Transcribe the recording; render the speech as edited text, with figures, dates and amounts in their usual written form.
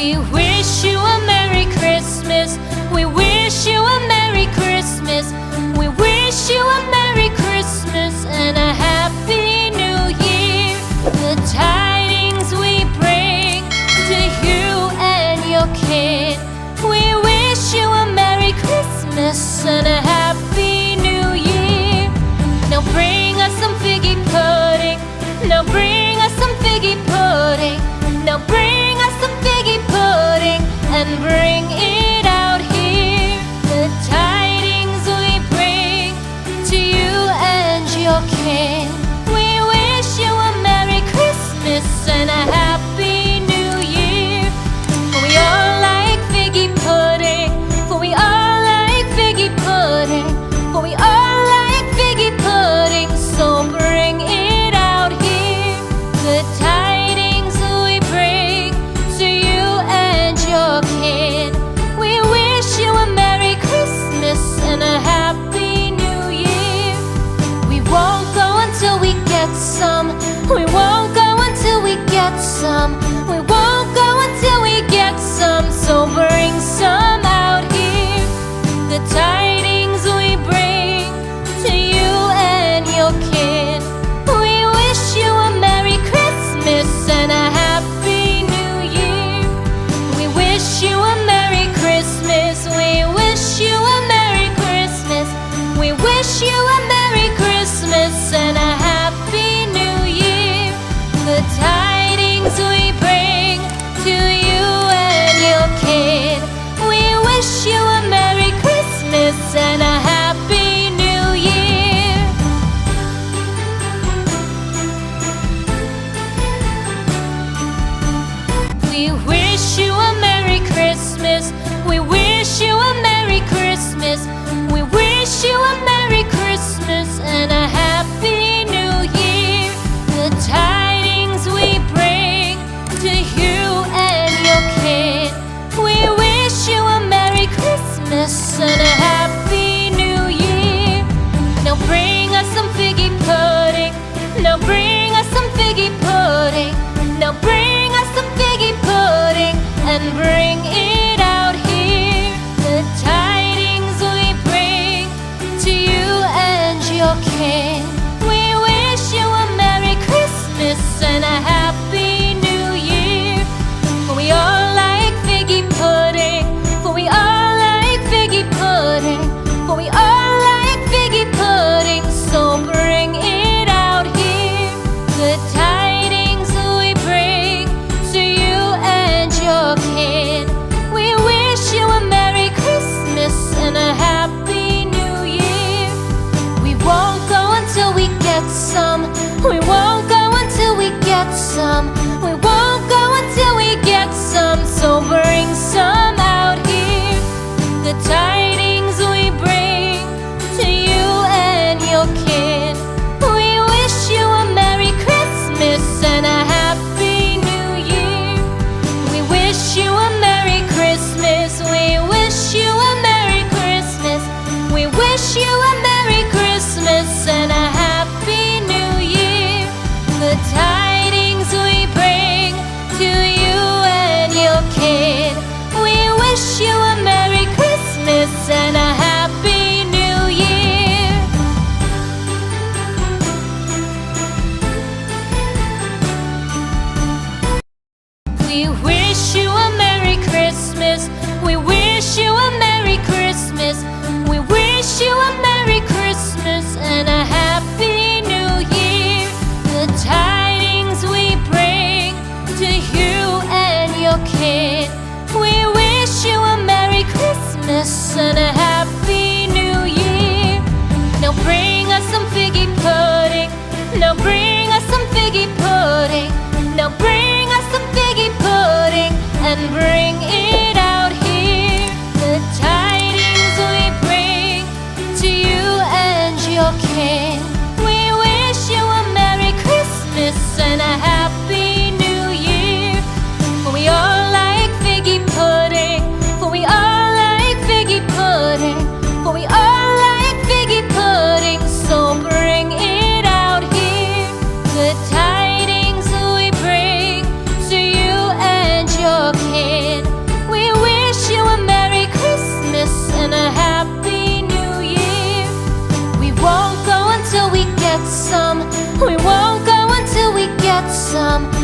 We wish you a Merry Christmas. We wish you a Merry Christmas. We wish you a Merry Christmas and a Happy New Year. The tidings we bring to you and your kid. We wish you a Merry Christmas and a Happy New Year. Now bring us some figgy pudding. Now bring us some figgy pudding. Now bring us some figgy pudding and bring it out here. The tidings we bring to you and your kin. We wish you a Merry Christmas and a Happy New Year. For we all like figgy pudding. For we all like figgy pudding. For we all like figgy pudding. So bring it out here. The tidings we bring to you and your kid. We wish you a Merry Christmas and a Happy New Year. We won't go until we get some. We won't go until we get some. We won't go until we get some. So bring some out here. The tidings we bring to you and your kid. We wish you a Merry Christmas and a Happy New Year. We wish you a Merry Christmas. We wish you a Merry Christmas. We wish you a Merry Christmas and a Happy New Year. The tidings we bring to you and your kid. We wish you a Merry Christmas and a Happy New Year. We wish you a Merry Christmas. We wish you a Merry Christmas. We wish you a Merry Christmas and a Happy New Year. The tidings we bring to you and your kid. We wish you a Merry Christmas and a Happy New Year. Now bring us some figgy pudding. Now bring us some figgy pudding. Now bring us some figgy pudding and bring it out here. The tidings we bring to you and your kin. We wish you a Merry Christmas and a Happy New Year. For we all like figgy pudding. For we all like figgy pudding. For we all like figgy pudding. So bring it out here. The tidings we bring to you and your kid. We wish you a Merry Christmas and a Happy New Year. We won't go until we get some. We won't go until we get some. We won't go until we get some. So bring some out here. The tidings we bring to you and your kid. We wish you a Merry Christmas and a Happy New Year. We wish you a Merry Christmas. We wish you a Merry Christmas. We wish you a Merry Christmas and a Happy New Year. The tidings we bring to you and your kid. We wish you a Merry Christmas and a Happy New Year. We wish you a Merry Christmas. We wish you a Merry Christmas. We wish you a Merry Christmas and a Happy New Year. The tidings we bring to you and your kid. We wish you a Merry Christmas and a Happy New Year. Now bring us some figgy pudding. Now bring us some figgy pudding. Now bring us some figgy pudding and bring it out here. The tidings we bring to you and your kin. We wish you a Merry Christmas and a Happy New Year. For we all like figgy pudding. For we all like figgy pudding. For we all like figgy pudding. So bring it out here. The tidings we bring to you and your kid. some